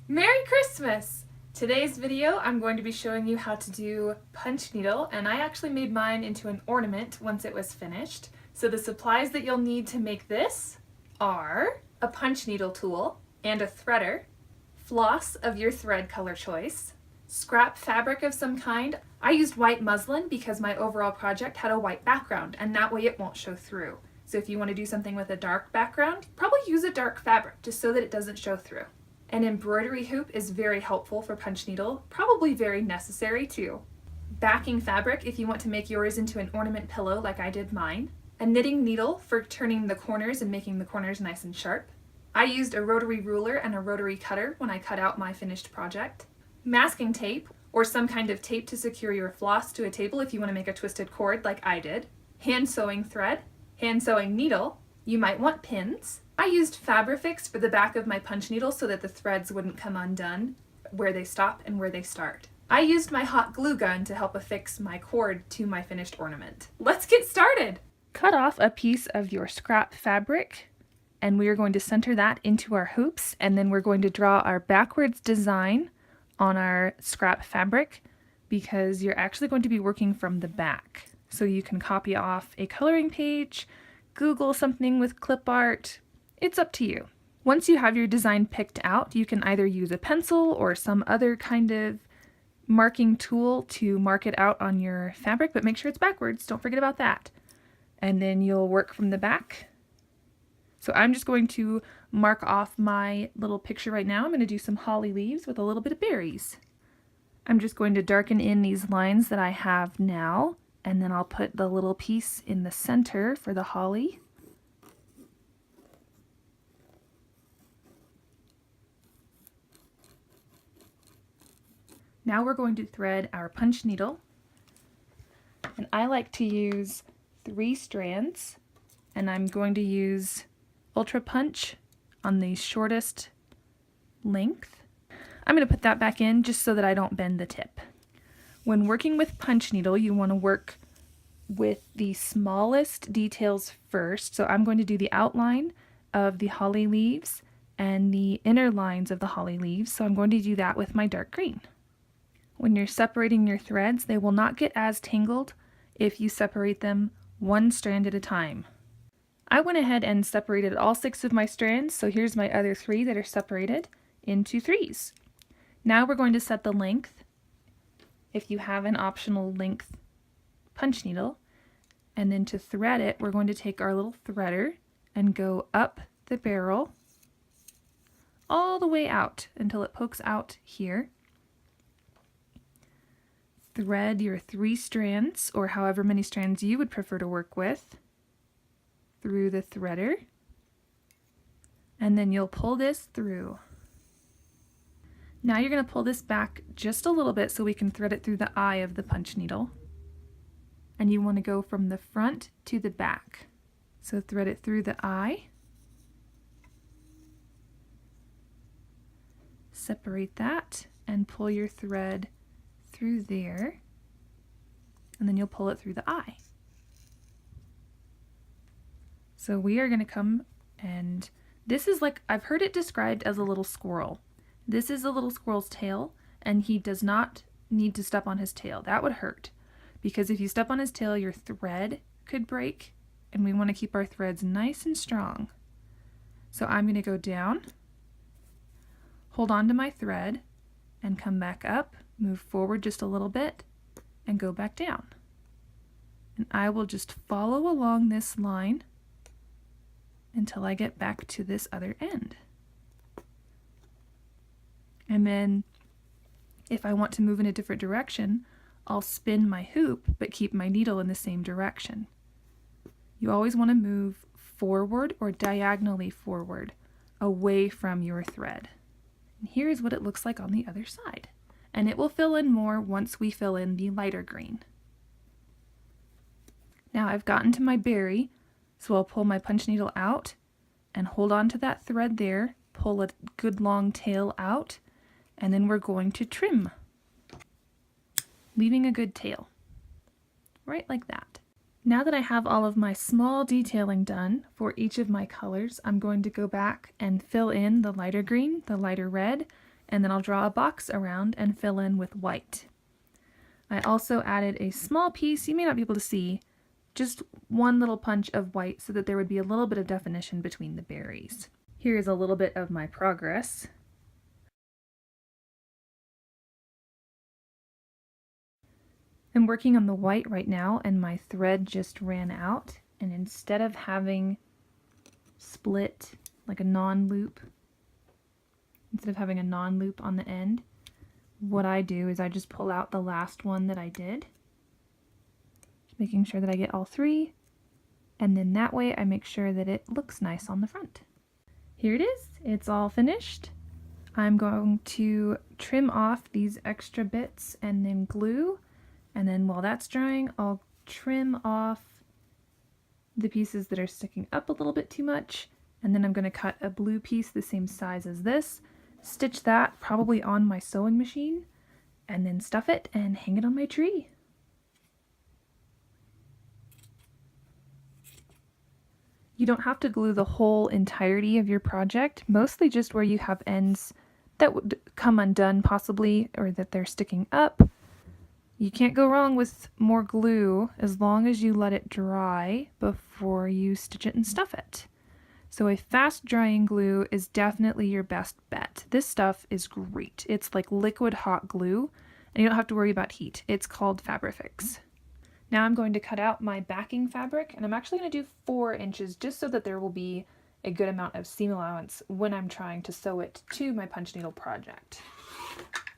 Merry Christmas! Today's video I'm going to be showing you how to do punch needle, and I actually made mine into an ornament once it was finished. So the supplies that you'll need to make this are a punch needle tool and a threader, floss of your thread color choice, scrap fabric of some kind. I used white muslin because my overall project had a white background, and that way it won't show through. So if you want to do something with a dark background, probably use a dark fabric just so that it doesn't show through. An embroidery hoop is very helpful for punch needle, probably very necessary too. Backing fabric if you want to make yours into an ornament pillow like I did mine. A knitting needle for turning the corners and making the corners nice and sharp. I used a rotary ruler and a rotary cutter when I cut out my finished project. Masking tape, or some kind of tape to secure your floss to a table if you want to make a twisted cord like I did. Hand sewing thread, hand sewing needle. You might want pins. I used Fabrifix for the back of my punch needle so that the threads wouldn't come undone where they stop and where they start. I used my hot glue gun to help affix my cord to my finished ornament. Let's get started! Cut off a piece of your scrap fabric, and we are going to center that into our hoops, and then we're going to draw our backwards design on our scrap fabric because you're actually going to be working from the back. So you can copy off a coloring page, Google something with clip art. It's up to you. Once you have your design picked out, you can either use a pencil or some other kind of marking tool to mark it out on your fabric, but make sure it's backwards. Don't forget about that. And then you'll work from the back. So I'm just going to mark off my little picture right now. I'm going to do some holly leaves with a little bit of berries. I'm just going to darken in these lines that I have now, and then I'll put the little piece in the center for the holly. Now we're going to thread our punch needle, and I like to use 3 strands, and I'm going to use Ultra Punch on the shortest length. I'm going to put that back in just so that I don't bend the tip. When working with punch needle, you want to work with the smallest details first, so I'm going to do the outline of the holly leaves and the inner lines of the holly leaves, so I'm going to do that with my dark green. When you're separating your threads, they will not get as tangled if you separate them one strand at a time. I went ahead and separated all 6 of my strands, so here's my other 3 that are separated into 3s. Now we're going to set the length, if you have an optional length punch needle, and then to thread it, we're going to take our little threader and go up the barrel all the way out until it pokes out here. Thread your 3 strands, or however many strands you would prefer to work with, through the threader, and then you'll pull this through. Now you're going to pull this back just a little bit so we can thread it through the eye of the punch needle, and you want to go from the front to the back. So thread it through the eye, separate that, and pull your thread through there, and then you'll pull it through the eye. So we are going to come, and this is like, I've heard it described as a little squirrel. This is a little squirrel's tail, and he does not need to step on his tail. That would hurt, because if you step on his tail, your thread could break, and we want to keep our threads nice and strong. So I'm going to go down, hold on to my thread, and come back up, move forward just a little bit, and go back down. And I will just follow along this line until I get back to this other end. And then if I want to move in a different direction, I'll spin my hoop but keep my needle in the same direction. You always want to move forward or diagonally forward away from your thread. And here's what it looks like on the other side. And it will fill in more once we fill in the lighter green. Now I've gotten to my berry, so I'll pull my punch needle out and hold on to that thread there, pull a good long tail out, and then we're going to trim, leaving a good tail, right like that. Now that I have all of my small detailing done for each of my colors, I'm going to go back and fill in the lighter green, the lighter red, and then I'll draw a box around and fill in with white. I also added a small piece, you may not be able to see, just one little punch of white so that there would be a little bit of definition between the berries. Here's a little bit of my progress. I'm working on the white right now and my thread just ran out, and instead of having split like a non-loop, instead of having a non-loop on the end, what I do is I just pull out the last one that I did, making sure that I get all three, and then that way I make sure that it looks nice on the front. Here it is, it's all finished. I'm going to trim off these extra bits and then glue, and then while that's drying I'll trim off the pieces that are sticking up a little bit too much, and then I'm going to cut a blue piece the same size as this, stitch that probably on my sewing machine, and then stuff it and hang it on my tree. You don't have to glue the whole entirety of your project, mostly just where you have ends that would come undone possibly, or that they're sticking up. You can't go wrong with more glue as long as you let it dry before you stitch it and stuff it. So a fast drying glue is definitely your best bet. This stuff is great. It's like liquid hot glue and you don't have to worry about heat. It's called Fabrifix. Now I'm going to cut out my backing fabric, and I'm actually going to do 4 inches just so that there will be a good amount of seam allowance when I'm trying to sew it to my punch needle project.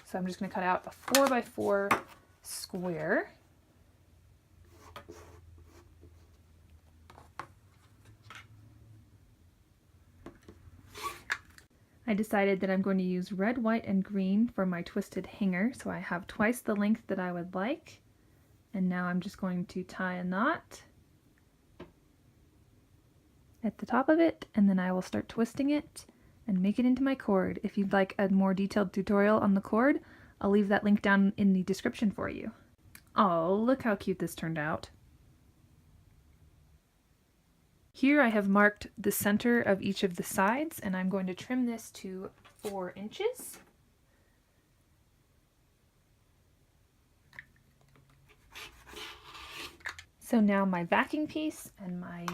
So I'm just going to cut out a 4x4 square. I decided that I'm going to use red, white, and green for my twisted hanger, so I have twice the length that I would like. And now I'm just going to tie a knot at the top of it, and then I will start twisting it and make it into my cord. If you'd like a more detailed tutorial on the cord, I'll leave that link down in the description for you. Oh, look how cute this turned out. Here I have marked the center of each of the sides, and I'm going to trim this to 4 inches. So now my backing piece and my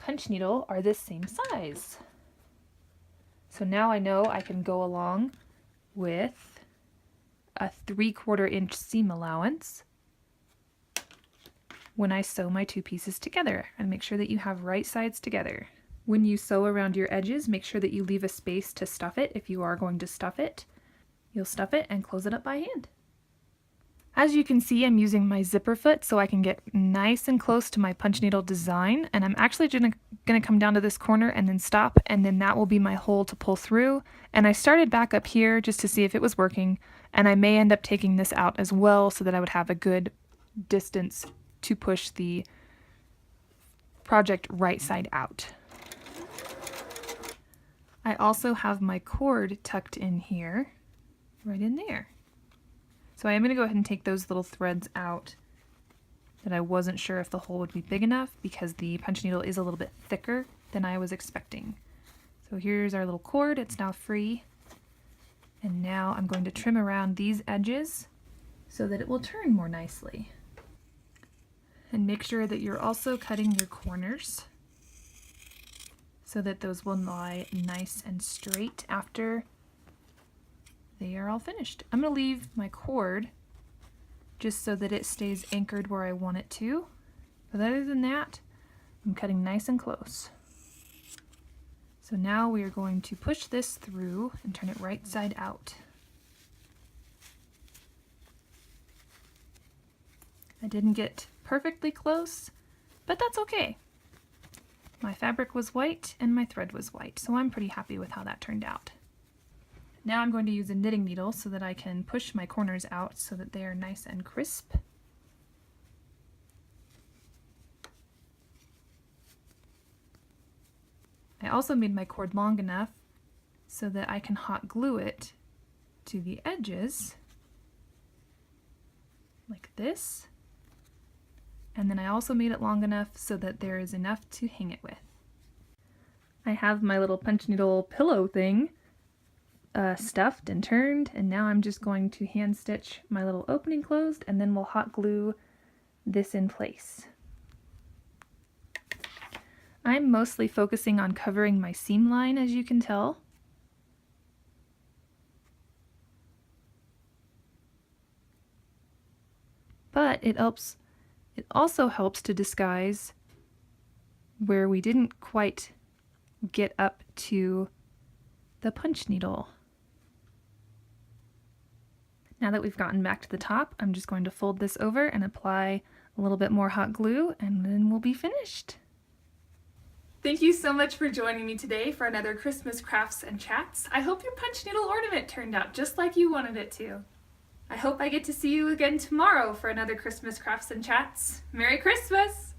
punch needle are the same size. So now I know I can go along with a 3/4 inch seam allowance when I sew my 2 pieces together, and make sure that you have right sides together. When you sew around your edges, make sure that you leave a space to stuff it if you are going to stuff it. You'll stuff it and close it up by hand. As you can see, I'm using my zipper foot so I can get nice and close to my punch needle design, and I'm actually going to come down to this corner and then stop, and then that will be my hole to pull through. And I started back up here just to see if it was working, and I may end up taking this out as well so that I would have a good distance to push the project right side out. I also have my cord tucked in here, right in there. So I am going to go ahead and take those little threads out that I wasn't sure if the hole would be big enough, because the punch needle is a little bit thicker than I was expecting. So here's our little cord, it's now free. And now I'm going to trim around these edges so that it will turn more nicely. And make sure that you're also cutting your corners so that those will lie nice and straight after they are all finished. I'm going to leave my cord just so that it stays anchored where I want it to. But other than that, I'm cutting nice and close. So now we are going to push this through and turn it right side out. I didn't get perfectly close, but that's okay. My fabric was white and my thread was white, so I'm pretty happy with how that turned out. Now I'm going to use a knitting needle so that I can push my corners out so that they are nice and crisp. I also made my cord long enough so that I can hot glue it to the edges like this. And then I also made it long enough so that there is enough to hang it with. I have my little punch needle pillow thing stuffed and turned, and now I'm just going to hand stitch my little opening closed, and then we'll hot glue this in place. I'm mostly focusing on covering my seam line, as you can tell. But it also helps to disguise where we didn't quite get up to the punch needle. Now that we've gotten back to the top, I'm just going to fold this over and apply a little bit more hot glue, and then we'll be finished. Thank you so much for joining me today for another Christmas Crafts and Chats. I hope your punch needle ornament turned out just like you wanted it to. I hope I get to see you again tomorrow for another Christmas Crafts and Chats. Merry Christmas!